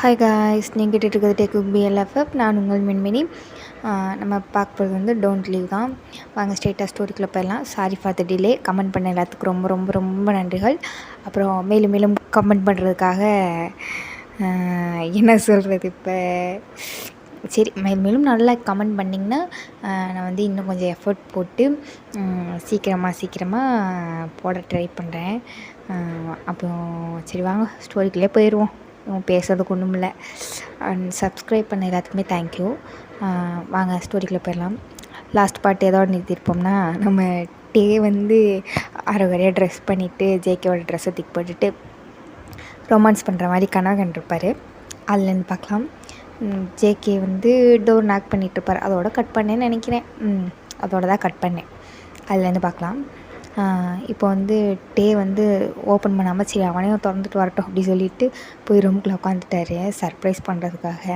Hi guys, நீங்கள் கேட்டுருக்கிறது take cook பிஎல்எஃப்எஃப். நான் உங்கள் மின்மினி. நம்ம பார்க்க போகிறது வந்து டோன்ட் லீவ் தான். வாங்க ஸ்ட்ரெயிட்டாக ஸ்டோரிக்குள்ளே போயிடலாம். Sorry for the delay. Comment பண்ண எல்லாத்துக்கும் ரொம்ப ரொம்ப ரொம்ப நன்றிகள். அப்புறம் மேலும் மேலும் கமெண்ட் பண்ணுறதுக்காக என்ன சொல்கிறது, இப்போ சரி மேலும் மேலும் நல்லா கமெண்ட் பண்ணிங்கன்னா நான் வந்து இன்னும் கொஞ்சம் எஃபர்ட் போட்டு சீக்கிரமாக போட ட்ரை பண்ணுறேன். அப்புறம் சரி வாங்க ஸ்டோரிக்குள்ளே போயிடுவோம். பேசுறதுக்கு ஒன்றும் இல்லை. சப்ஸ்கிரைப் பண்ண எல்லாத்துக்குமே தேங்க்யூ. வாங்க ஸ்டோரிக்குள்ளே போயிடலாம். லாஸ்ட் பார்ட் ஏதோடு நிறுத்திருப்போம்னா, நம்ம டே வந்து அரைகுறையாக ட்ரெஸ் பண்ணிவிட்டு ஜேகேவோட ட்ரெஸ்ஸை திக் போட்டுட்டு ரொமான்ஸ் பண்ணுற மாதிரி கனவு கண்டிருப்பார். அதுலேருந்து பார்க்கலாம். ஜேகே வந்து டோர் நாக் பண்ணிகிட்ருப்பார். அதோட கட் பண்ணேன்னு நினைக்கிறேன். அதோட தான் கட் பண்ணேன். அதுலேருந்து பார்க்கலாம். இப்போ வந்து டே வந்து ஓப்பன் பண்ணாமல் சரி அவனையும் திறந்துட்டு வரட்டும் அப்படி சொல்லிவிட்டு போய் ரூமுக்குள்ளே உட்காந்துட்டாரு சர்ப்ரைஸ் பண்ணுறதுக்காக.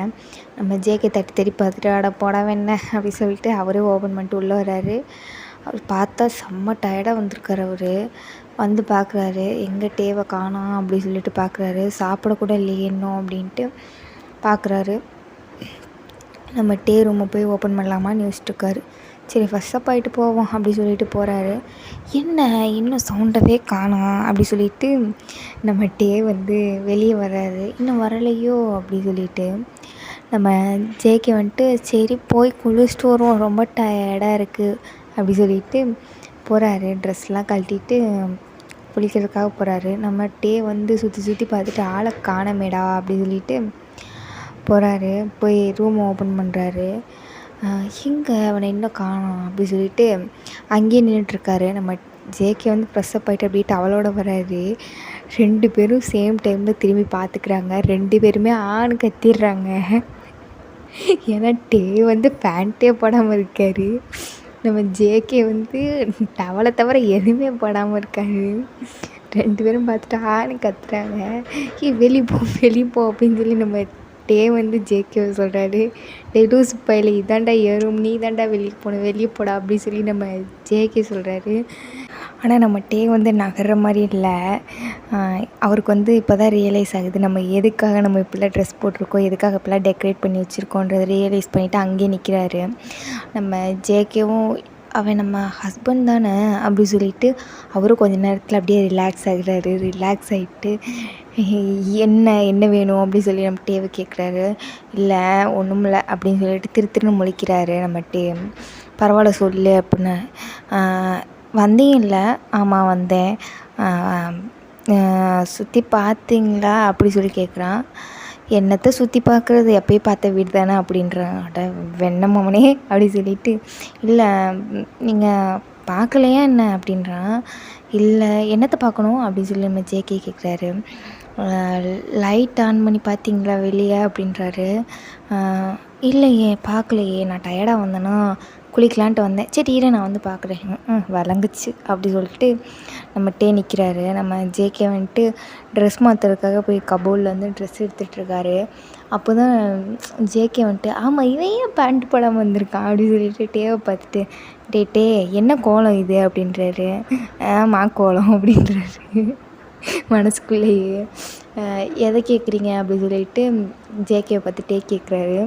நம்ம ஜேகே தட்டி பார்த்துட்டு அட போட வேண அப்படி சொல்லிட்டு அவரே ஓப்பன் பண்ணிட்டு உள்ளே வர்றாரு. அவர் பார்த்தா செம்ம டயர்டாக வந்திருக்காரு. அவர் வந்து பார்க்குறாரு, எங்கே டேவை காணோம் அப்படி சொல்லிட்டு பார்க்குறாரு. சாப்பிடக்கூட இல்லையே இன்னும் அப்படின்ட்டு பார்க்குறாரு. நம்ம டே ரூமை போய் ஓப்பன் பண்ணலாமான்னு யோசிச்சுட்ருக்காரு. சரி ஃபஸ்ட் ஆகிட்டு போவோம் அப்படி சொல்லிட்டு போகிறாரு. என்ன இன்னும் சவுண்டவே காணோம் அப்படி சொல்லிட்டு நம்ம டே வந்து வெளியே வர்றாரு. இன்னும் வரலையோ அப்படி சொல்லிட்டு நம்ம ஜேகே வந்துட்டு சரி போய் குளிச்சுட்டு வருவோம், ரொம்ப டயர்டாக இருக்குது அப்படி சொல்லிட்டு போகிறாரு. ட்ரெஸ்லாம் கழட்டிட்டு குளிக்கிறதுக்காக போகிறாரு. நம்ம டே வந்து சுற்றி பார்த்துட்டு ஆளை காணமேடா அப்படி சொல்லிட்டு போகிறாரு. போய் ரூம் ஓப்பன் பண்ணுறாரு. எங்கே அவனை இன்னும் காணோம் அப்படி சொல்லிட்டு அங்கேயே நின்றுட்டுருக்காரு. நம்ம ஜேகே வந்து ப்ரெஸ்ஸப் ஆகிட்டு அப்படின்ட்டு அவளோட வராரு. 2 பேரும் சேம் டைமில் திரும்பி பார்த்துக்கிறாங்க. 2 பேருமே ஆண் கத்திடுறாங்க. ஏன்னா டே வந்து பேண்ட்டே போடாமல் இருக்கார். நம்ம ஜேகே வந்து டவலை தவிர எதுவுமே போடாமல் இருக்காரு. 2 பேரும் பார்த்துட்டு ஆண் கத்துறாங்க. வெளியே போ அப்படின்னு சொல்லி நம்ம டே வந்து ஜேகே சொல்கிறாரு. டே லூஸ் பையில இதாண்டா ஏறும், நீ தாண்டா வெளியே போடா அப்படி சொல்லி நம்ம ஜேகே சொல்கிறாரு. ஆனால் நம்ம டே வந்து நகர்ற மாதிரி இல்லை. அவருக்கு வந்து இப்போ தான் ரியலைஸ் ஆகுது நம்ம எதுக்காக நம்ம இப்படிலாம் ட்ரெஸ் போட்டிருக்கோம், எதுக்காக இப்படிலாம் டெக்கரேட் பண்ணி வச்சுருக்கோன்றதை ரியலைஸ் பண்ணிவிட்டு அங்கேயே நிற்கிறாரு. நம்ம ஜேகேவும் அவன் நம்ம ஹஸ்பண்ட் தானே அப்படி சொல்லிட்டு அவரும் கொஞ்ச நேரத்தில் அப்படியே ரிலாக்ஸ் ஆகுறாரு. ரிலாக்ஸ் ஆகிட்டு என்ன வேணும் அப்படி சொல்லி நம்ம டேவை கேட்குறாரு. இல்லை ஒன்றும் இல்லை அப்படின்னு சொல்லிட்டு திருன்னு முழிக்கிறாரு நம்ம டே. பரவாயில்ல சொல்லு அப்படின்னு. வந்தீங்கல்ல? ஆமாம் வந்தேன். சுற்றி பார்த்தீங்களா அப்படி சொல்லி கேட்குறான். என்னத்தை சுற்றி பார்க்குறது, எப்போயும் பார்த்த வீடு தானே அப்படின்றான். அட வெண்ணமாமனே அப்படி சொல்லிட்டு இல்லை நீங்கள் பார்க்கலையா என்ன அப்படின்றான். இல்லை என்னத்தை பார்க்கணும் அப்படின்னு சொல்லி நம்ம ஜேகே கேட்குறாரு. லைட் ஆன் பண்ணி பார்த்தீங்களா வெளியே அப்படின்றாரு. இல்லையே பார்க்கலையே, நான் டயர்டாக வந்தேன்னா குளிக்கலான்ட்டு வந்தேன். சரி இரு நான் வந்து பார்க்குறேன். வழங்குச்சு அப்படி சொல்லிட்டு நம்ம டே நிற்கிறாரு. நம்ம ஜேகே வந்துட்டு ட்ரெஸ் மாற்றுறதுக்காக போய் கபோர்டில் வந்து ட்ரெஸ் எடுத்துகிட்ருக்காரு. அப்போ தான் ஜேகே வந்துட்டு ஆமாம் இவன் ஏன் பேண்ட் போடாமல் வந்திருக்கான் அப்படி சொல்லிட்டு டேவை பார்த்துட்டு டே என்ன கோலம் இது அப்படின்றாரு. கோலம் அப்படின்றாரு மனசுக்குள்ளேயே. எதை கேட்குறீங்க அப்படி சொல்லிட்டு ஜேகேவை பார்த்து டே கேட்குறாரு.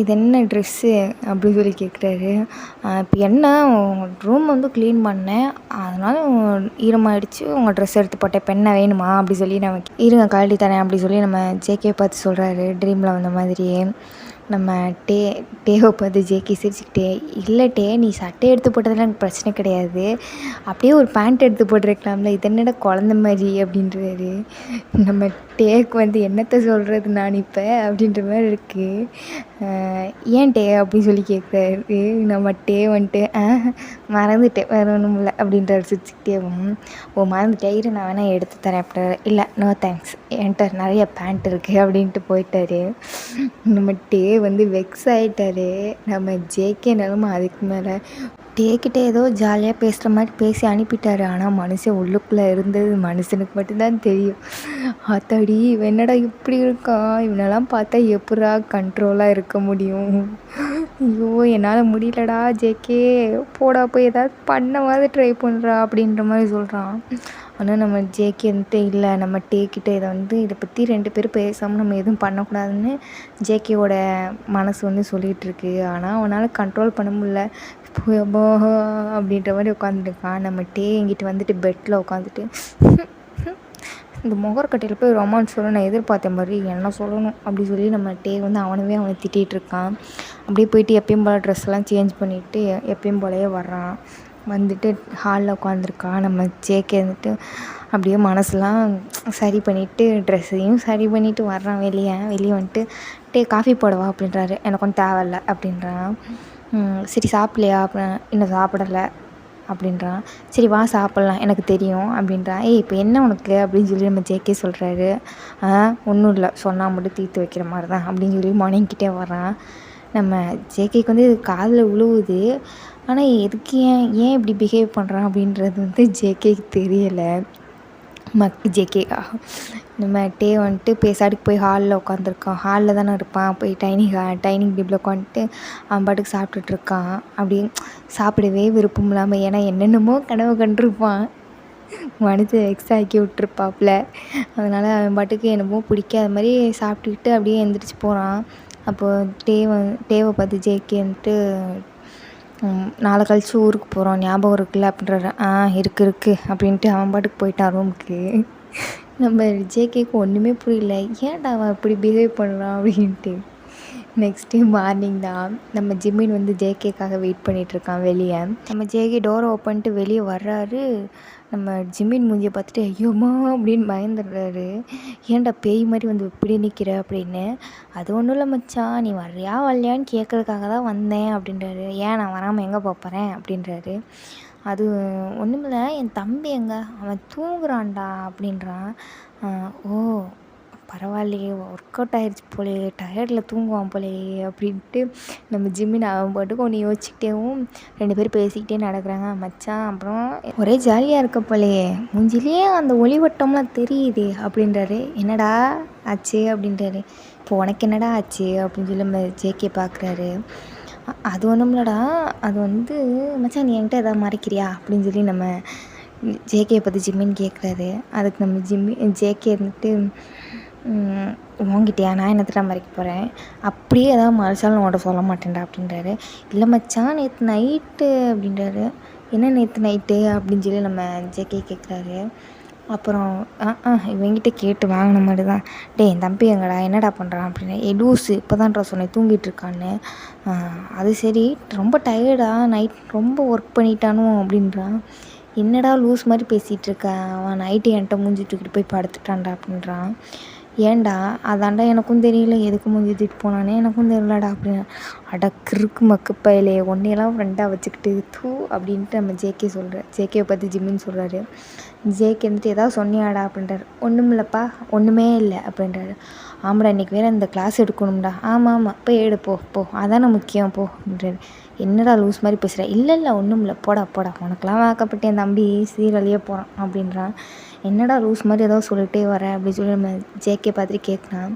இது என்ன ட்ரெஸ்ஸு அப்படி சொல்லி கேட்குறாரு. இப்போ என்ன உங்கள் ரூம் வந்து க்ளீன் பண்ணேன், அதனால் ஈரமாகிடுச்சு, உங்கள் ட்ரெஸ் எடுத்து போட்டேன், இப்போ என்ன வேணுமா அப்படி சொல்லி நம்ம இருங்க கழட்டி தரேன் அப்படி சொல்லி நம்ம ஜேகே பார்த்து சொல்கிறாரு. ட்ரீமில் வந்த மாதிரியே நம்ம டேவை பார்த்து ஜேகே சிரிச்சுக்கிட்டே இல்லை டே நீ சட்டை எடுத்து போட்டதெல்லாம் எனக்கு பிரச்சனை கிடையாது, அப்படியே ஒரு பேண்ட் எடுத்து போட்டிருக்கலாம்ல, இது என்னடா குழந்த மாதிரி அப்படின்றாரு. நம்ம டேக்கு வந்து என்னத்தை சொல்கிறது நான் இப்போ அப்படின்ற மாதிரி இருக்குது. ஏன் டே அப்படின்னு சொல்லி கேட்குறாரு. நம்ம டே வந்துட்டு மறந்துட்டேன் வேறு ஒன்றும் இல்லை அப்படின்றாரு சிரிச்சுக்கிட்டேவும். மறந்துட்டே இரு நான் வேணால் எடுத்து தரேன் அப்படின்றாரு. இல்லை நோ தேங்க்ஸ், என்கிட்ட நிறைய பேண்ட் இருக்குது அப்படின்ட்டு போயிட்டாரு. நம்ம டே வந்து வெக்ஸ் ஆகிட்டாரு. நம்ம ஜேகே நிலமை அதுக்கு மேலே. டேக்கிட்ட ஏதோ ஜாலியாக பேசுகிற மாதிரி பேசி அனுப்பிட்டார். ஆனால் மனுஷன் உள்ளுக்குள்ளே இருந்தது மனுஷனுக்கு மட்டும்தான் தெரியும். ஆத்தாடி இவன் என்னடா இப்படி இருக்கான், இவனெல்லாம் பார்த்தா எப்படா கண்ட்ரோலாக இருக்க முடியும். ஐயோ என்னால் முடியலடா ஜேகே, போடா போய் ஏதாவது பண்ண மாதிரி ட்ரை பண்ணுறா அப்படின்ற மாதிரி சொல்கிறான். ஆனால் நம்ம ஜேகே வந்துட்டு இல்லை நம்ம டேக்கிட்ட இதை பற்றி 2 பேரும் பேசாமல் நம்ம எதுவும் பண்ணக்கூடாதுன்னு ஜேகேவோட மனசு வந்து சொல்லிகிட்ருக்கு. ஆனால் அவனால் கண்ட்ரோல் பண்ண முடியல. எப்பா அப்படின்ற மாதிரி உட்காந்துருக்கான். நம்ம டே எங்கிட்ட வந்துட்டு பெட்டில் உட்காந்துட்டு இந்த முகர்கட்டையில் போய் ரொமான்ஸ் சொல்ல நான் எதிர்பார்த்தேன் மாதிரி என்ன சொல்லணும் அப்படி சொல்லி நம்ம டே வந்து அவனை திட்டிகிட்டு இருக்கான். அப்படியே போயிட்டு எப்பயும் போல் ட்ரெஸ்லாம் சேஞ்ச் பண்ணிவிட்டு எப்பயும் போலவே வர்றான். வந்துட்டு ஹாலில் உட்காந்துருக்கான். நம்ம ஜேகே வந்துட்டு அப்படியே மனசுலாம் சரி பண்ணிவிட்டு ட்ரெஸ்ஸையும் சரி பண்ணிவிட்டு வர்றான். வெளியே வந்துட்டு டே காஃபி போடவா அப்படின்றாரு. எனக்கு ஒன்றும் தேவையில்ல அப்படின்றான். சரி சாப்பிட்லையா இன்னும் சாப்பிடலை அப்படின்றான். சரி வா சாப்பிட்லாம் எனக்கு தெரியும் அப்படின்றான். இப்போ என்ன உனக்கு அப்படின்னு சொல்லி நம்ம ஜேகே சொல்கிறாரு. ஒன்றும் இல்லை சொன்னால் மட்டும் தீர்த்து வைக்கிற மாதிரி தான் அப்படின்னு சொல்லி முனைங்கிட்டே வரான். நம்ம ஜேகேக்கு வந்து இது காதில் விழுவுது. ஆனால் எதுக்கு ஏன் இப்படி பிஹேவ் பண்ணுறான் அப்படின்றது வந்து ஜேகேக்கு தெரியலை. ஜேகே நம்ம டே வந்துட்டு பேசாட்டுக்கு போய் ஹாலில் உட்காந்துருக்கான். ஹாலில் தானே இருப்பான். போய் டைனிங் டேபிளில் உட்காந்துட்டு அவன் பாட்டுக்கு சாப்பிட்டுட்ருக்கான். அப்படியே சாப்பிடவே விருப்பம் இல்லாமல், ஏன்னா என்னென்னமோ கனவு கண்டிருப்பான். மனசை வெக்ஸ் ஆக்கி விட்டுருப்பாப்புல. அதனால் அவன் பாட்டுக்கு என்னமோ பிடிக்காத மாதிரி சாப்பிட்டுக்கிட்டு அப்படியே எழுந்திரிச்சு போகிறான். அப்போது டேவை பார்த்து ஜேகே வந்துட்டு நாளை கழிச்சு ஊருக்கு போகிறோம் ஞாபகம் இருக்குல்ல அப்படின்றாரு. இருக்கு அப்படின்ட்டு அவன் பாட்டுக்கு போயிட்டான் ரூமுக்கு. நம்ம ஜேகேக்கு ஒன்றுமே புரியல, ஏன்டா அவன் இப்படி பிஹேவ் பண்ணுறான் அப்படின்ட்டு. நெக்ஸ்ட் டே மார்னிங் தான் நம்ம ஜிம்மின் வந்து ஜேகேக்காக வெயிட் பண்ணிகிட்ருக்கான் வெளியே. நம்ம ஜேகே டோரை ஓப்பன் பண்ணிட்டு வெளியே வர்றாரு. நம்ம ஜிம்மின் மூஞ்சியை பார்த்துட்டு ஐயோம்மா அப்படின்னு பயந்துடுறாரு. ஏன்டா பேய் மாதிரி வந்து இப்படி நிற்கிற அப்படின்னு. அது ஒன்றும் இல்லை மச்சான், நீ வர்றியா வரலையான்னு கேட்குறதுக்காக தான் வந்தேன் அப்படின்றாரு. ஏன் நான் வராமல் எங்கே போகிறேன் அப்படின்றாரு. அது ஒன்றுமில்ல, என் தம்பி எங்கே, அவன் தூங்குறான்டா அப்படின்றான். ஓ பரவாயில்லையே, ஒர்க் அவுட் ஆகிடுச்சு போலையே, டயர்டில் தூங்குவான் போலையே அப்படின்ட்டு நம்ம ஜிம்மின் அவன் பாட்டுக்கு ஒன்று யோசிச்சுக்கிட்டேவும் 2 பேரும் பேசிக்கிட்டே நடக்கிறாங்க. மச்சான் அப்புறம் ஒரே ஜாலியாக இருக்க போலையே, மூஞ்சிலேயே அந்த ஒளிவட்டம்லாம் தெரியுது அப்படின்றாரு. என்னடா ஆச்சு அப்படின்றாரு. இப்போ உனக்கு என்னடா ஆச்சு அப்படின்னு சொல்லி நம்ம ஜேகே பார்க்குறாரு. அது ஒன்றும் இல்லைடா, அது வந்து மச்சான் நீ என்கிட்ட எதாவது மறைக்கிறியா அப்படின்னு சொல்லி நம்ம ஜேகே பற்றி ஜிம்மின்னு கேட்குறாரு. அதுக்கு நம்ம ஜேகே இருந்துட்டு வாங்கிட்டியா, நான் என்னத்தை மறைக்க போகிறேன், அப்படியே ஏதாவது மறைச்சாலும் நான் உன்கிட்ட சொல்ல மாட்டேன்டா அப்படின்றாரு. இல்லை மச்சான் நேற்று நைட்டு அப்படின்றாரு. என்ன நேற்று நைட்டு அப்படின்னு சொல்லி நம்ம ஜேகே கேட்குறாரு. அப்புறம் இவங்கிட்ட கேட்டு வாங்கின மாதிரி தான். என் தம்பி எங்கடா என்னடா பண்ணுறான் அப்படின்னு. லூஸு இப்போ தான்டா சொன்னேன் தூங்கிட்டு இருக்கான்னு. அது சரி, ரொம்ப டயர்டாக நைட் ரொம்ப ஒர்க் பண்ணிட்டானோ அப்படின்றான். என்னடா லூஸ் மாதிரி பேசிகிட்டு இருக்க, அவன் நைட்டு என்கிட்ட மூஞ்சி தூக்கிட்டு போய் படுத்துட்டான்டா அப்படின்றான். ஏன்டா, அதாண்டா எனக்கும் தெரியல, எதுக்கு மூஞ்சி தூக்கிட்டு போனானே எனக்கும் தெரியலடா அப்படின்னு. அடக்கிருக்கு மக்கு பயலே, ஒன்றையெல்லாம் ஃப்ரெண்டாக வச்சுக்கிட்டு தூ அப்படின்ட்டு நம்ம ஜேகேவை பற்றி ஜிம்மின்னு சொல்கிறாரு. ஜேகே வந்துட்டு ஏதாவது சொன்னியாடா அப்படின்றாரு. ஒன்றும் இல்லைப்பா, ஒன்றுமே இல்லை அப்படின்றாரு. ஆமாடா இன்றைக்கி வேறு இந்த கிளாஸ் எடுக்கணும்டா. ஆமாம் போய் எடு போ அதானே முக்கியம் போ அப்படின்றாரு. என்னடா லூஸ் மாதிரி பேசுகிற. இல்லை ஒன்றும் இல்லை, போடா உனக்கெல்லாம் வாக்கப்பட்டு என் தம்பி சீரழியே போகிறான் அப்படின்றான். என்னடா லூஸ் மாதிரி ஏதோ சொல்லிகிட்டே வர அப்படின்னு சொல்லி நம்ம ஜேகே பார்த்துட்டு கேட்குறான்.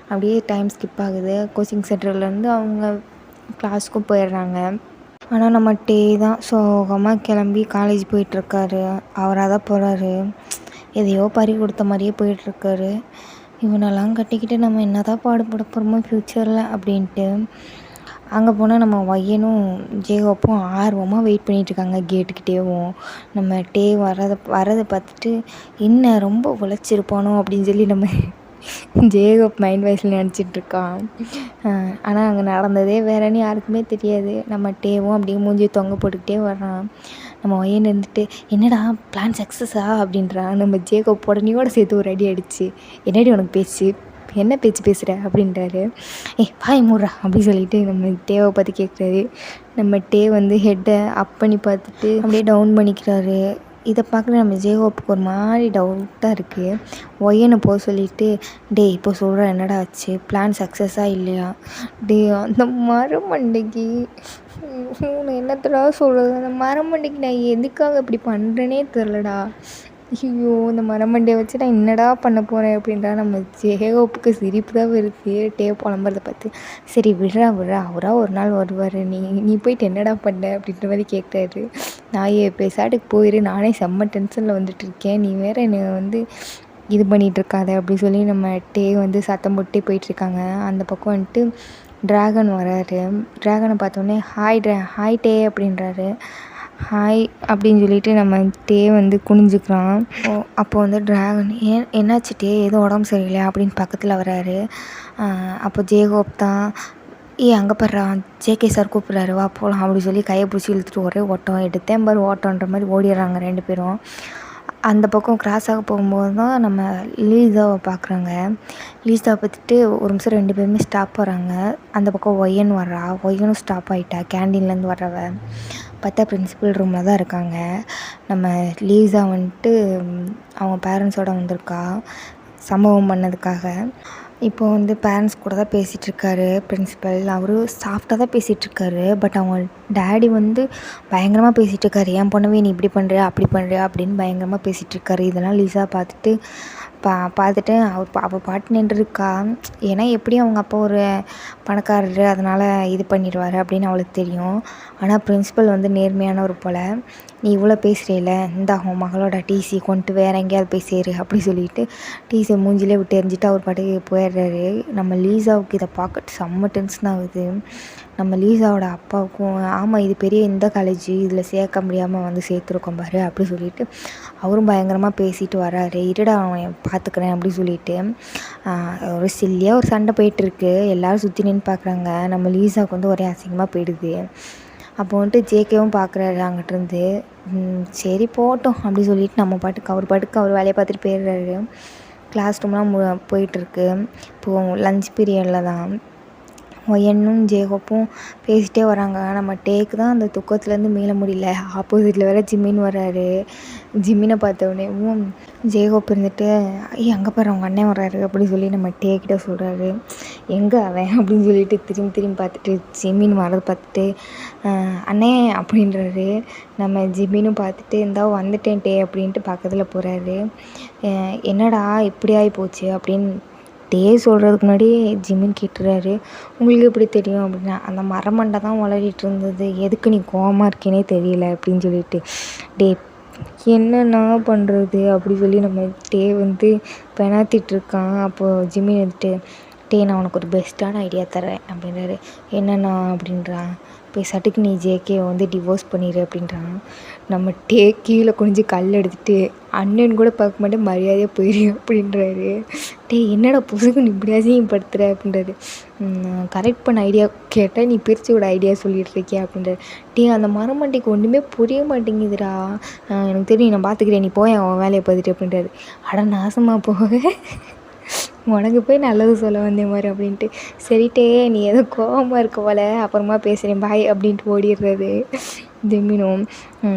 அப்படியே டைம் ஸ்கிப் ஆகுது. கோச்சிங் சென்டர்லேருந்து அவங்க கிளாஸுக்கும் போயிடுறாங்க. ஆனால் நம்ம டே தான் சோகமாக கிளம்பி காலேஜ் போயிட்டுருக்காரு. அவராக தான் போகிறாரு. எதையோ பறி கொடுத்த மாதிரியே போயிட்டுருக்காரு. இவனெல்லாம் கட்டிக்கிட்டு நம்ம என்ன தான் பாடுபட போகிறோமோ ஃப்யூச்சரில் அப்படின்ட்டு. அங்கே போனால் நம்ம ஒய்யனும் ஜேகோப்பும் ஆர்வமாக வெயிட் பண்ணிகிட்ருக்காங்க கேட்டுக்கிட்டேவும். நம்ம டே வரதை பார்த்துட்டு என்ன ரொம்ப உழைச்சிருப்பானோ அப்படின்னு சொல்லி நம்ம ஜேகோப் மைண்ட் வாய்ஸில் நினச்சிட்ருக்கான். ஆனால் அங்கே நடந்ததே வேறேன்னு யாருக்குமே தெரியாது. நம்ம டேவும் அப்படியே மூஞ்சி தொங்க போட்டுக்கிட்டே வர்றான். நம்ம ஒய்யன் இருந்துட்டு என்னடா பிளான் சக்ஸஸா அப்படின்றான். நம்ம ஜேகோப் உடனேயோட சேர்த்து ஒரு அடி அடிச்சு என்னடி உனக்கு பேச்சு, என்ன பேச்சு பேசுகிற அப்படின்றாரு. வாய் மூடுறா அப்படின்னு சொல்லிட்டு நம்ம டேவை பார்த்து கேட்குறாரு. நம்ம டே வந்து ஹெட்டை அப் பண்ணி பார்த்துட்டு அப்படியே டவுன் பண்ணிக்கிறாரு. இதை பார்க்குற நம்ம ஜேகோப்புக்கு ஒரு மாதிரி டவுட்டாக இருக்குது. ஒய்யனை போக சொல்லிவிட்டு இப்போ சொல்கிற என்னடா ஆச்சு, பிளான் சக்ஸஸாக இல்லையா. அந்த மரமண்டைக்கு என்னத்தடா சொல்கிறது, அந்த மரமண்டைக்கு நான் எதுக்காக இப்படி பண்ணுறேனே தெரிலடா. ஐயோ! இந்த மரமண்டைய வச்சு நான் என்னடா பண்ண போறேன் அப்படின்றா நம்ம ஜேகோப்புக்கு சிரிப்பு தான் வருது டே புலம்புறத பார்த்து. சரி விட்றா அவரா ஒரு நாள் வருவார். நீ போயிட்டு என்னடா பண்ண அப்படின்ற மாதிரி கேட்குறாரு. நான் பேசாட்டுக்கு போயிரு, நானே செம்ம டென்ஷனில் வந்துட்டு இருக்கேன், நீ வேற என்னை வந்து இது பண்ணிகிட்ருக்காத அப்படி சொல்லி நம்ம டே வந்து சத்தம் போட்டே போயிட்டுருக்காங்க. அந்த பக்கம் வந்துட்டு ட்ராகன் வராரு. ட்ராகனை பார்த்தோன்னே ஹாய் டே அப்படின்றாரு. ஹாய் அப்படின்னு சொல்லிட்டு நம்ம டே வந்து குனிஞ்சுக்கிறான். அப்போ வந்து ட்ராகன் என்னாச்சு டே, எதுவும் உடம்பு சரியில்லையா அப்படின்னு பக்கத்தில் வராரு. அப்போ ஜேகோப் தான் அங்கே பாடுறான், ஜேகே சார் கூப்பிட்றாரு வா போகலாம் அப்படி சொல்லி கையை பிடிச்சி இழுத்துட்டு ஒரே ஓட்டம் எடுத்தேன் பாரு ஓட்டன்ற மாதிரி ஓடிடுறாங்க 2 பேரும். அந்த பக்கம் கிராஸாக போகும்போது தான் நம்ம லீஸாவை பார்க்குறாங்க. லீஸாவை பார்த்துட்டு ஒரு நிமிஷம் 2 பேருமே ஸ்டாப் வராங்க. அந்த பக்கம் ஒய்யன் வர்றா, ஒய்யனும் ஸ்டாப் ஆகிட்டா கேண்டீன்லேருந்து வர்றவ. பார்த்தா பிரின்சிபல் ரூமில் தான் இருக்காங்க. நம்ம லீஸா வந்துட்டு அவங்க பேரண்ட்ஸோடு வந்திருக்கா சம்பவம் பண்ணதுக்காக. இப்போ வந்து பேரண்ட்ஸ் கூட தான் பேசிகிட்ருக்காரு பிரின்சிபல். அவரும் சாஃப்டாக தான் பேசிகிட்ருக்காரு. பட் அவங்க டேடி வந்து பயங்கரமாக பேசிகிட்ருக்காரு. என் பொண்ணவே நீ இப்படி பண்ணுறியா அப்படி பண்ணுறியா அப்படின்னு பயங்கரமாக பேசிகிட்ருக்காரு. இதெல்லாம் லீஸா பார்த்துட்டு அவள் பாட்டு நின்றுருக்கா. ஏன்னா எப்படியும் அவங்க அப்பா ஒரு பணக்காரர், அதனால் இது பண்ணிடுவார் அப்படின்னு அவளுக்கு தெரியும். ஆனால் பிரின்சிபல் வந்து நேர்மையானவர் போல். நீ இவ்வளோ பேசுகிறீல, இந்தா உன் மகளோட டிசி கொண்டு வேறு எங்கேயாவது போய் சேரு அப்படி சொல்லிட்டு டிசியை மூஞ்சிலே விட்டு எரிஞ்சிட்டு அவர் பாட்டுக்கு போயிடுறாரு. நம்ம லீஸாவுக்கு இதை பார்க்க செம்ம டென்ஷன் ஆகுது. நம்ம லீஸாவோட அப்பாவுக்கும் ஆமாம் இது பெரிய இந்த காலேஜ், இதில் சேர்க்க முடியாமல் வந்து சேர்த்துருக்கோம் பாரு அப்படி சொல்லிட்டு அவரும் பயங்கரமாக பேசிட்டு வராரு. இருடா அவன் பார்த்துக்கிறேன் அப்படி சொல்லிட்டு ஒரு சில்லியாக ஒரு சண்டை போயிட்டுருக்கு. எல்லோரும் சுற்றி நின்று பார்க்குறாங்க. நம்ம லீஸாவுக்கு வந்து ஒரே அசிங்கமாக போயிடுது. அப்போ வந்துட்டு ஜேகேவும் பார்க்குறாரு அங்கிட்டிருந்து. சரி போகட்டும் அப்படி சொல்லிட்டு நம்ம பாட்டுக்கு அவர் வேலையை பார்த்துட்டு போயிடுறாரு. கிளாஸ் ரூம்லாம் போயிட்டுருக்கு. இப்போது லஞ்ச் பீரியடில் தான் ஒய்யனும் ஜேகோப்பும் பேசிகிட்டே வராங்க. நம்ம டேக்கு தான் அந்த துக்கத்துலேருந்து மீள முடியல. ஆப்போசிட்டில் வேறு ஜிம்மின் வர்றாரு. ஜிம்மினை பார்த்தோடனே ஜேகோப் இருந்துட்டு அங்கே பாரு அவங்க அண்ணன் வர்றாரு அப்படி சொல்லி நம்ம டேக்கிட்ட சொல்கிறாரு. எங்கே அவன் அப்படின்னு சொல்லிட்டு திரும்பி பார்த்துட்டு ஜிம்மின் வர்றதை பார்த்துட்டு அண்ணே அப்படின்றாரு. நம்ம ஜிம்மினும் பார்த்துட்டு இருந்தா வந்துட்டேன் டே அப்படின்ட்டு பக்கத்தில் போகிறாரு. என்னடா இப்படி ஆகி போச்சு அப்படின்னு டே சொல்கிறதுக்கு முன்னாடி ஜிம்மின் கேட்டுறாரு. உங்களுக்கு எப்படி தெரியும் அப்படின்னா, அந்த மரமண்டை தான் உளறிட்டு இருந்தது, எதுக்கு நீ கோவமாக இருக்கேனே தெரியல அப்படின்னு சொல்லிட்டு. டே என்னென்னா பண்ணுறது அப்படி சொல்லி நம்ம டே வந்து பெணாத்திட்ருக்கான். அப்போது ஜிம்மின் வந்துட்டு டே நான் உனக்கு ஒரு பெஸ்ட்டான ஐடியா தரேன் அப்படின்றாரு. என்னண்ணா அப்படின்றான். பேசாட்டுக்கு நீ ஜேகே வந்து டிவோர்ஸ் பண்ணிடு அப்படின்றான். நம்ம டே கீழே குனிஞ்சு கல் எடுத்துகிட்டு அண்ணன் கூட பார்க்க மாட்டேன் மரியாதையாக போயிடு அப்படின்றாரு. டே என்னடா புதுக்கு நீ இப்படி அசிங்கப்படுத்துகிற அப்படின்றாரு. கரெக்ட் பண்ண ஐடியா கேட்டால் நீ பிரித்து விட ஐடியா சொல்லிகிட்டு இருக்கியா அப்படின்றாரு. டே அந்த மரமண்டைக்கு ஒன்றுமே புரிய மாட்டேங்குதுடா, எனக்கு தெரியும் நான் பார்த்துக்கிறேன், நீ போய் அவன் வேலையை பார்த்துட்டு அப்படின்றாரு. அட நாசமாக போக உனக்கு போய் நல்லது சொல்ல வந்தேன் மாதிரி அப்படின்ட்டு. சரிட்டே நீ ஏதோ கோவமாக இருக்க போல, அப்புறமா பேசுகிறேன் பாய் அப்படின்ட்டு ஓடிடுறது. ஜெமினும்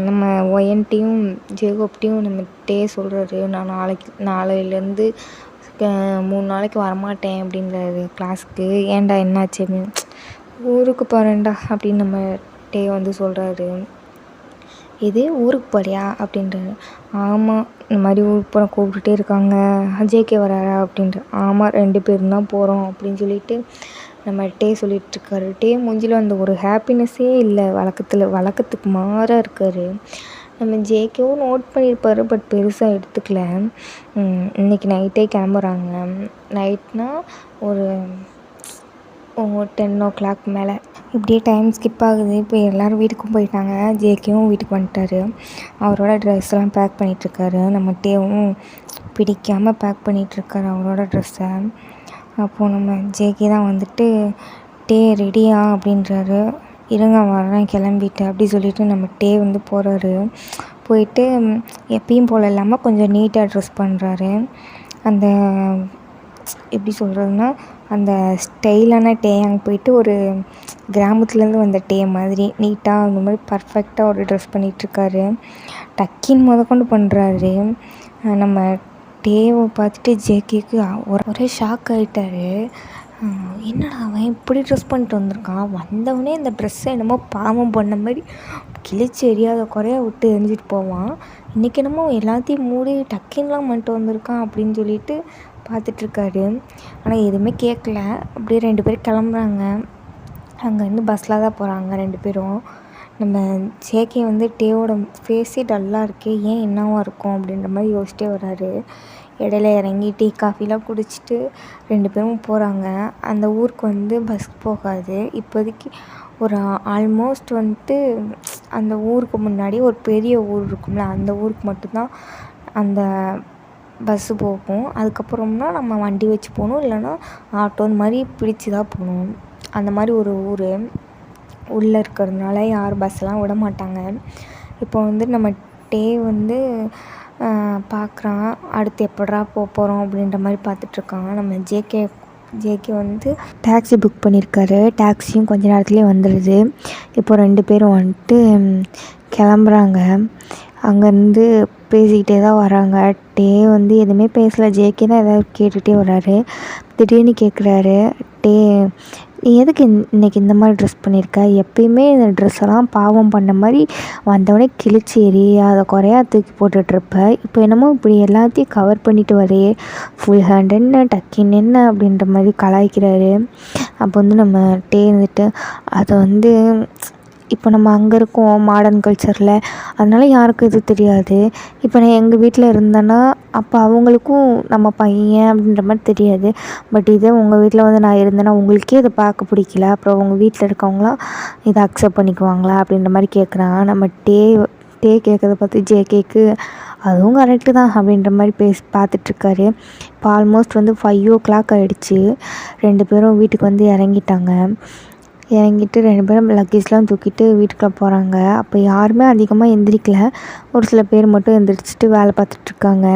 நம்ம ஒயன்ட்டையும் ஜேகோப்டையும் நம்ம டே சொல்கிறாரு. நான் நாளையிலேருந்து 3 நாளைக்கு வரமாட்டேன் அப்படின்றாரு கிளாஸுக்கு. ஏன்டா என்னாச்சு அப்படின்னு. ஊருக்கு போகிறேன்டா அப்படின்னு நம்ம டே வந்து சொல்கிறாரு. இது ஊருக்கு போறியா அப்படின்றாரு. ஆமாம் இந்த மாதிரி ஊருக்கு போகிற கூப்பிட்டுட்டே இருக்காங்க, ஜேகே வராரா அப்படின்ட்டு. ஆமாம் 2 பேரும் தான் போகிறோம் அப்படின்னு சொல்லிட்டு நம்ம டே சொல்லிகிட்ருக்காரு. டே மூஞ்சில் அந்த ஒரு ஹாப்பினஸ்ஸே இல்லை, வழக்கத்துக்கு மாறாக இருக்கார். நம்ம ஜேகேவும் நோட் பண்ணியிருப்பார், பட் பெருசாக எடுத்துக்கல. இன்றைக்கி நைட்டே கிளம்புறாங்க. நைட்னால் ஒரு 10 மேலே. இப்படியே டைம் ஸ்கிப் ஆகுது. இப்போ எல்லோரும் வீட்டுக்கும் போயிட்டாங்க. ஜேகேவும் வீட்டுக்கு வந்துட்டார். அவரோட ட்ரெஸ்லாம் பேக் பண்ணிகிட்ருக்காரு. நம்ம டேவும் பிடிக்காமல் பேக் பண்ணிகிட்ருக்காரு அவரோட ட்ரெஸ்ஸை. அப்போது நம்ம ஜேகே தான் வந்துட்டு டே ரெடியா அப்படின்றாரு. இருங்க வரேன் கிளம்பிட்டு அப்படி சொல்லிவிட்டு நம்ம டே வந்து போகிறாரு. போயிட்டு எப்பயும் போல் இல்லாமல் கொஞ்சம் நீட்டாக ட்ரெஸ் பண்ணுறாரு. அந்த எப்படி சொல்கிறதுனா அந்த ஸ்டைலான டே அங்கே போயிட்டு ஒரு கிராமத்துலேருந்து வந்த டே மாதிரி நீட்டாக அந்த மாதிரி பர்ஃபெக்டாக ஒரு ட்ரெஸ் பண்ணிகிட்ருக்காரு. டக்கின் முதற்கொண்டு பண்ணுறாரு. நம்ம டேவை பார்த்துட்டு ஜேகேக்கு ஒரே ஷாக் ஆகிட்டாரு. என்னடா அவன் இப்படி ட்ரெஸ் பண்ணிட்டு வந்திருக்கான், வந்தவொடனே இந்த ட்ரெஸ்ஸை என்னமோ பாவம் பண்ண மாதிரி கிழிச்சு எரியாத குறையா விட்டு எரிஞ்சிட்டு போவான். இன்றைக்கி என்னமோ எல்லாத்தையும் மூடி டக்கின்லாம் பண்ணிட்டு வந்திருக்கான் அப்படின்னு சொல்லிட்டு பார்த்துட்ருக்காரு. ஆனால் எதுவுமே கேட்கல. அப்படியே 2 பேரும் கிளம்புறாங்க. அங்கேருந்து பஸ்ஸில் தான் போகிறாங்க 2 பேரும். நம்ம ஜேகே வந்து டேவோட ஃபேஸே டல்லாக இருக்கே, ஏன் என்னவா இருக்கும் அப்படின்ற மாதிரி யோசிச்சிட்டே வராரு. இடையில இறங்கி டீ காஃபிலாம் குடிச்சிட்டு 2 பேரும் போகிறாங்க. அந்த ஊருக்கு வந்து பஸ் போகாது இப்போதைக்கு. ஒரு ஆல்மோஸ்ட் வந்துட்டு அந்த ஊருக்கு முன்னாடி ஒரு பெரிய ஊர் இருக்கும்ல, அந்த ஊருக்கு மட்டும்தான் அந்த பஸ்ஸு போகும். அதுக்கப்புறம்னா நம்ம வண்டி வச்சு போகணும், இல்லைன்னா ஆட்டோ இந்த மாதிரி பிடிச்சி தான் போகணும். அந்த மாதிரி ஒரு ஊர் உள்ளே இருக்கிறதுனால யாரும் பஸ்ஸெலாம் விட மாட்டாங்க. இப்போ வந்து நம்ம டே வந்து பார்க்குறான், அடுத்து எப்படிரா போகிறோம் அப்படின்ற மாதிரி பார்த்துட்ருக்கான். நம்ம ஜேகே வந்து டாக்ஸி புக் பண்ணியிருக்காரு. டாக்ஸியும் கொஞ்ச நேரத்துலேயே வந்துடுது. இப்போ 2 பேரும் வந்துட்டு கிளம்புறாங்க. அங்கேருந்து பேசிக்கிட்டே தான் வராங்க. டே வந்து எதுவுமே பேசலை. ஜேகே தான் எதாவது கேட்டுகிட்டே வர்றாரு. திடீர்னு கேட்குறாரு, டே நீ எதுக்கு இன்றைக்கி இந்த மாதிரி ட்ரெஸ் பண்ணியிருக்க? எப்பயுமே இந்த ட்ரெஸ்ஸெல்லாம் பாவம் பண்ண மாதிரி வந்தவொடனே கிழிச்சி எரியாத குறையா தூக்கி போட்டுட்ருப்ப. இப்போ என்னமோ இப்படி எல்லாத்தையும் கவர் பண்ணிட்டு வரையே, ஃபுல் ஹேண்ட் என்ன, டக்கின் என்ன அப்படின்ற மாதிரி கலாய்க்கிறாரு. அப்போ வந்து நம்ம டே இருந்துட்டு அதை வந்து இப்போ நம்ம அங்கே இருக்கோம் மாடர்ன் கல்ச்சரில், அதனால யாருக்கும் இது தெரியாது. இப்போ நான் எங்கள் வீட்டில் இருந்தேன்னா அப்போ அவங்களுக்கும் நம்ம பையன் அப்படின்ற மாதிரி தெரியாது. பட் இதே உங்கள் வீட்டில் வந்து நான் இருந்தேன்னா உங்களுக்கே இதை பார்க்க பிடிக்கல, அப்புறம் உங்கள் வீட்டில் இருக்கவங்களாம் இதை அக்செப்ட் பண்ணிக்குவாங்களா அப்படின்ற மாதிரி கேட்குறான். நம்ம டே கேட்குறத பார்த்து ஜேகேக்கு அதுவும் கரெக்டு தான் அப்படின்ற மாதிரி பார்த்துட்ருக்காரு. இப்போ ஆல்மோஸ்ட் வந்து 5 o'clock ஆகிடுச்சு. 2 பேரும் வீட்டுக்கு வந்து இறங்கிட்டாங்க. இறங்கிட்டு 2 பேரும் லக்கேஜ்லாம் தூக்கிட்டு வீட்டுக்குள்ளே போகிறாங்க. அப்போ யாருமே அதிகமாக எந்திரிக்கல. ஒரு சில பேர் மட்டும் எந்திரிச்சிட்டு வேலை பார்த்துட்ருக்காங்க.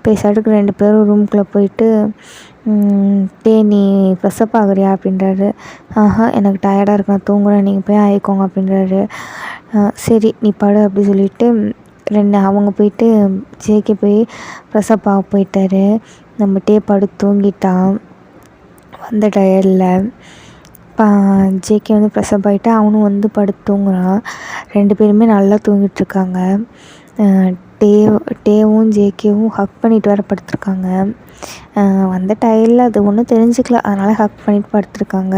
பேசாட்டுக்கு 2 பேரும் ரூம்குள்ளே போயிட்டு, டே நீ ஃப்ரெஷ்அப் ஆகுறியா அப்படின்றாரு. எனக்கு டயர்டாக இருக்கு, நான் தூங்குறேன், நீங்கள் போய் ஆயிக்கோங்க அப்படின்றாரு. சரி நீ படு அப்படி சொல்லிவிட்டு அவங்க போயிட்டு ஜேகே போய் ஃப்ரெஷ்அப் ஆக போயிட்டாரு. நம்ம டே படுத்து தூங்கிட்டான் வந்த டயர்டில். ஜேகே வந்து ஃப்ரெஷ்அப் ஆகிட்டு அவனும் வந்து படுத்து தூங்குறான். 2 பேருமே நல்லா தூங்கிட்டுருக்காங்க. டேவும் ஜேகேவும் ஹக் பண்ணிட்டு வேறு படுத்துருக்காங்க. வந்த டயர்டில் அது ஒன்றும் தெரிஞ்சுக்கல, அதனால் ஹக் பண்ணிட்டு படுத்துருக்காங்க.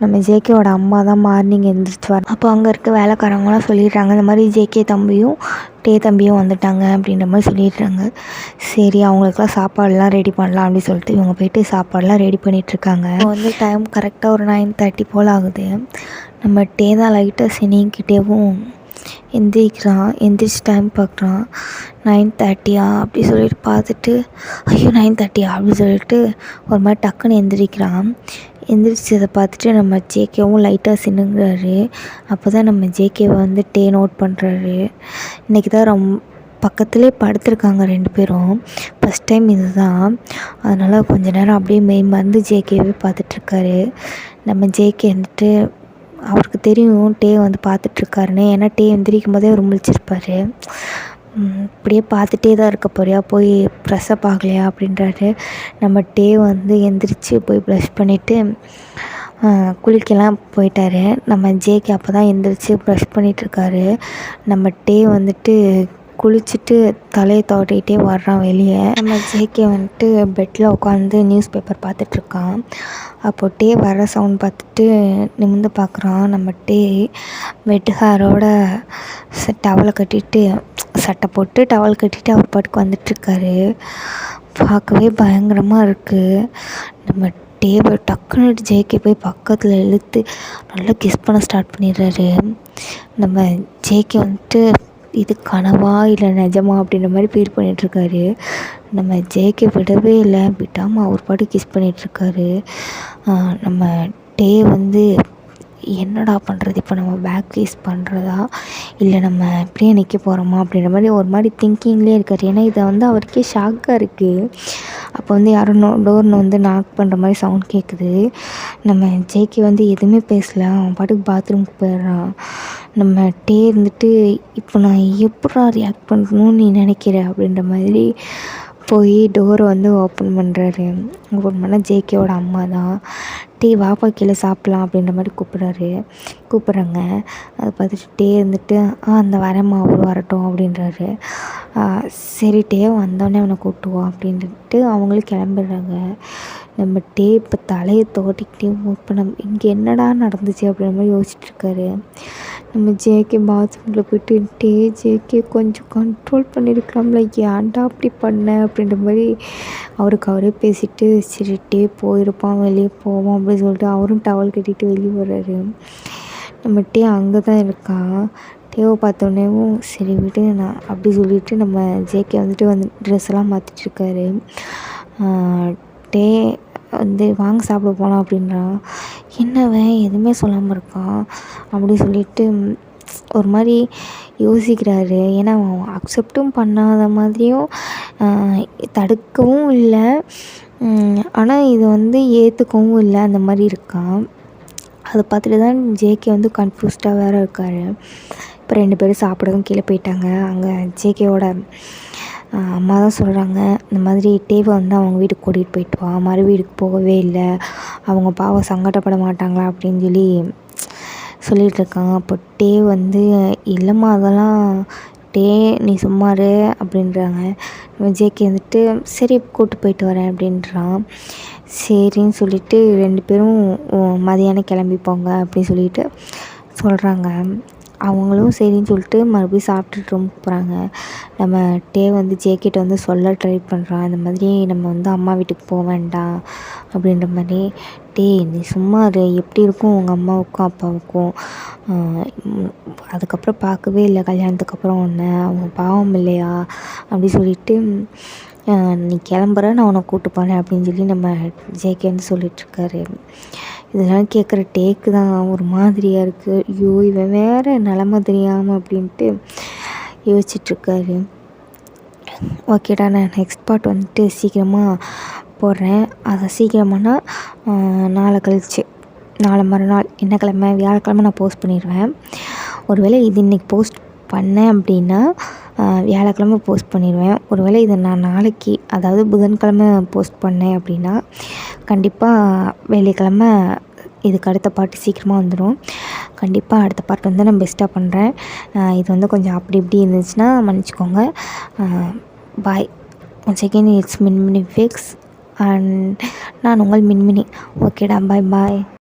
நம்ம ஜேகேவோட அம்மா தான் மார்னிங் எழுந்திரிச்சு வர. அப்போ அங்கே இருக்க வேலைக்காரங்களாம் சொல்லிடுறாங்க, இந்த மாதிரி ஜேகே தம்பியும் டே தம்பியும் வந்துட்டாங்க அப்படின்ற மாதிரி சொல்லிடுறாங்க. சரி அவங்களுக்குலாம் சாப்பாடுலாம் ரெடி பண்ணலாம் அப்படின்னு சொல்லிட்டு இவங்க போயிட்டு சாப்பாடெலாம் ரெடி பண்ணிகிட்ருக்காங்க. வந்து டைம் கரெக்டாக ஒரு 9:30 போல் ஆகுது. நம்ம டே தான் லைட்டாக சினிக்கிட்டேவும் எந்திரிக்கிறான். எந்திரிச்சு டைம் பார்க்குறான், 9:30 அப்படி சொல்லிட்டு பார்த்துட்டு, ஐயோ 9:30 அப்படின்னு சொல்லிட்டு ஒரு மாதிரி டக்குன்னு எந்திரிக்கிறான். எந்திரிச்சதை பார்த்துட்டு நம்ம ஜேகேவும் லைட்டாக சினுங்கிறாரு. அப்போ தான் நம்ம ஜேகேவை வந்து டே நோட் பண்ணுறாரு. இன்றைக்கி தான் பக்கத்துலேயே படுத்துருக்காங்க 2 பேரும். ஃபஸ்ட் டைம் இது தான். அதனால் கொஞ்ச நேரம் அப்படியே மறந்து ஜேகேவே பார்த்துட்ருக்காரு. நம்ம ஜேகே வந்துட்டு அவருக்கு தெரியும் டே வந்து பார்த்துட்ருக்காருன்னு. ஏன்னா டே எந்திரிக்கும் போதே அவர் முழிச்சிருப்பார். இப்படியே பார்த்துட்டே தான் இருக்க போறியா, போய் ஃப்ரெஷ்அப் ஆகலையா அப்படின்றாரு. நம்ம டே வந்து எந்திரிச்சு போய் ப்ரஷ் பண்ணிவிட்டு குளிக்கலாம் போயிட்டார். நம்ம ஜேகே அப்போ தான் எந்திரிச்சு ப்ரஷ் பண்ணிகிட்ருக்காரு. நம்ம டே வந்துட்டு குளிச்சுட்டு தலையை துவட்டிகிட்டே வர்றான் வெளியே. நம்ம ஜேகே வந்துட்டு பெட்டில் உட்காந்து நியூஸ் பேப்பர் பார்த்துட்ருக்கான். அப்போ டே வர சவுண்ட் பார்த்துட்டு நிமிர்ந்து பார்க்குறான். நம்ம டே வெட் ஹேரோட டவலை கட்டிட்டு, சட்டை போட்டு டவல் கட்டிட்டு அவர் பாட்டுக்கு வந்துட்டுருக்காரு. பார்க்கவே பயங்கரமாக இருக்குது. நம்ம டேவை டக்குன்னு ஜேகே போய் பக்கத்தில் இழுத்து நல்லா கிஸ் பண்ண ஸ்டார்ட் பண்ணிடுறாரு. நம்ம ஜேகே வந்துட்டு இது கனவா இல்லை நிஜமா அப்படின்ற மாதிரி ஃபீல் பண்ணிகிட்ருக்காரு. நம்ம ஜேகே விடவே இல்லை, விடாமல் அவர் பாட்டு கிஸ் பண்ணிகிட்ருக்காரு. நம்ம டே வந்து என்னடா பண்ணுறது, இப்போ நம்ம பேக் ஃபேஸ் பண்ணுறதா இல்லை நம்ம இப்படியே நிற்க போகிறோமா அப்படின்ற மாதிரி ஒரு மாதிரி திங்கிங்லேயே இருக்கார். ஏன்னா இதை வந்து அவருக்கே ஷாக்காக இருக்குது. அப்போ வந்து யாரும் டோர்னு வந்து நாக் பண்ணுற மாதிரி சவுண்ட் கேட்குது. நம்ம ஜேகே வந்து எதுவுமே பேசலை, அவன் பாட்டுக்கு பாத்ரூமுக்கு போயிடுறான். நம்ம டே இருந்துட்டு இப்போ நான் எப்படா ரியாக்ட் பண்ணணும்னு நீ நினைக்கிற அப்படின்ற மாதிரி போய் டோரை வந்து ஓப்பன் பண்ணுறாரு. ஓப்பன் பண்ணால் ஜேகேவோட அம்மா தான். டீ வாப்பா கீழே சாப்பிட்லாம் அப்படின்ற மாதிரி கூப்பிட்றாங்க. அதை பார்த்துட்டு டே இருந்துட்டு அந்த வரேம்மா அவரு வரட்டும் அப்படின்றாரு. சரி டே வந்தோடனே அவனை கூப்பிட்டு அப்படின்ட்டு அவங்களும் கிளம்பிடுறாங்க. நம்ம டே இப்போ தலையை தோட்டிக்கிட்டே இப்போ இங்கே என்னடா நடந்துச்சு அப்படின்ற மாதிரி யோசிச்சுட்ருக்காரு. நம்ம ஜேகே பாத்ரூமில் போய்ட்டு டே ஜேகே கொஞ்சம் கண்ட்ரோல் பண்ணியிருக்கலாம்ல, ஏன்டா அப்படி பண்ண அப்படின்ற மாதிரி அவருக்கு அவரே பேசிட்டு சரி டே போயிருப்பான் வெளியே போவோம் அப்படின்னு சொல்லிட்டு அவரும் டவல் கட்டிட்டு வெளியே வர்றாரு. நம்ம டே அங்கே தான் இருக்கான். டேவை பார்த்தோன்னேவும் சரி விடு நான் அப்படி சொல்லிவிட்டு நம்ம ஜேகே வந்துட்டு ட்ரெஸ் எல்லாம் மாற்றிட்டுருக்காரு. டே வந்து வாங்க சாப்பிட போகலாம் அப்படின்றான். என்னவன் எதுவுமே சொல்லாமல் இருக்கான் அப்படி சொல்லிட்டு ஒரு மாதிரி யோசிக்கிறாரு. ஏன்னா அவன் அக்செப்டும் பண்ணாத மாதிரியும் தடுக்கவும் இல்லை, ஆனால் இதை வந்து ஏற்றுக்கவும் இல்லை, அந்த மாதிரி இருக்கான். அதை பார்த்துட்டு தான் ஜேகே வந்து கன்ஃபியூஸ்டாக வேறு இருக்கார். இப்போ 2 பேரும் சாப்பிடவும் கீழே போயிட்டாங்க. அங்கே ஜேகேவோட அம்மா தான் சொல்கிறாங்க, இந்த மாதிரி டேவை வந்து அவங்க வீட்டுக்கு கூட்டிகிட்டு போயிட்டு வா, மறு வீட்டுக்கு போகவே இல்லை, அவங்க பாவம் சங்கடப்பட மாட்டாங்களா அப்படின்னு சொல்லிகிட்ருக்காங்க. அப்போ டே வந்து இல்லைம்மா அதெல்லாம் டே நீ சும்மாரு அப்படின்றாங்க. ஜேகே வந்துட்டு சரி கூப்பிட்டு போயிட்டு வரேன் அப்படின்றான். சரின்னு சொல்லிவிட்டு 2 பேரும் மதியானம் கிளம்பிப்போங்க அப்படின்னு சொல்லிட்டு சொல்கிறாங்க. அவங்களும் சரின்னு சொல்லிட்டு மறுபடியும் சாப்பிட்டுட்டு ரொம்ப போகிறாங்க. நம்ம டே வந்து ஜேகிட்ட வந்து சொல்ல ட்ரை பண்ணுறான், இந்த மாதிரி நம்ம வந்து அம்மா வீட்டுக்கு போக வேண்டாம் அப்படின்ற மாதிரி. டே நீ சும்மா எப்படி இருக்கும் உங்கள் அம்மாவுக்கும் அப்பாவுக்கும், அதுக்கப்புறம் பார்க்கவே இல்லை கல்யாணத்துக்கு அப்புறம் ஒன்று, அவங்க பாவம் இல்லையா அப்படி சொல்லிட்டு நீ கிளம்புற நான் உன்னை கூப்பிட்டு போகிறேன் அப்படின்னு சொல்லி நம்ம ஜேகே வந்து சொல்லிகிட்ருக்காரு. இதெல்லாம் கேட்குற டேக்கு தான் ஒரு மாதிரியாக இருக்குது. ஐயோ இவன் வேறு நிலமை தெரியாமல் அப்படின்ட்டு யோசிச்சுட்ருக்காரு. ஓகேடா, நான் நெக்ஸ்ட் பார்ட் வந்துட்டு சீக்கிரமாக போடுறேன். அதை சீக்கிரமானா நாளை மறுநாள் என்ன கிழமை, வியாழக்கிழமை நான் போஸ்ட் பண்ணிடுவேன். ஒருவேளை இது இன்றைக்கி போஸ்ட் பண்ணேன் அப்படின்னா வியாழக்கிழமை போஸ்ட் பண்ணிடுவேன். ஒருவேளை இதை நான் நாளைக்கு அதாவது புதன்கிழமை போஸ்ட் பண்ணேன் அப்படின்னா கண்டிப்பாக வெள்ளிக்கிழமை இதுக்கு அடுத்த பார்ட்டு சீக்கிரமாக வந்துடும். கண்டிப்பாக அடுத்த பார்ட் வந்து நான் பெஸ்ட்டாக பண்ணுறேன். இது வந்து கொஞ்சம் அப்படி இப்படி இருந்துச்சுன்னா மன்னிச்சிக்கோங்க. பாய். Once again it's Minmini fix and நான் உங்கள் மின்மினி. ஓகேடா, பாய்.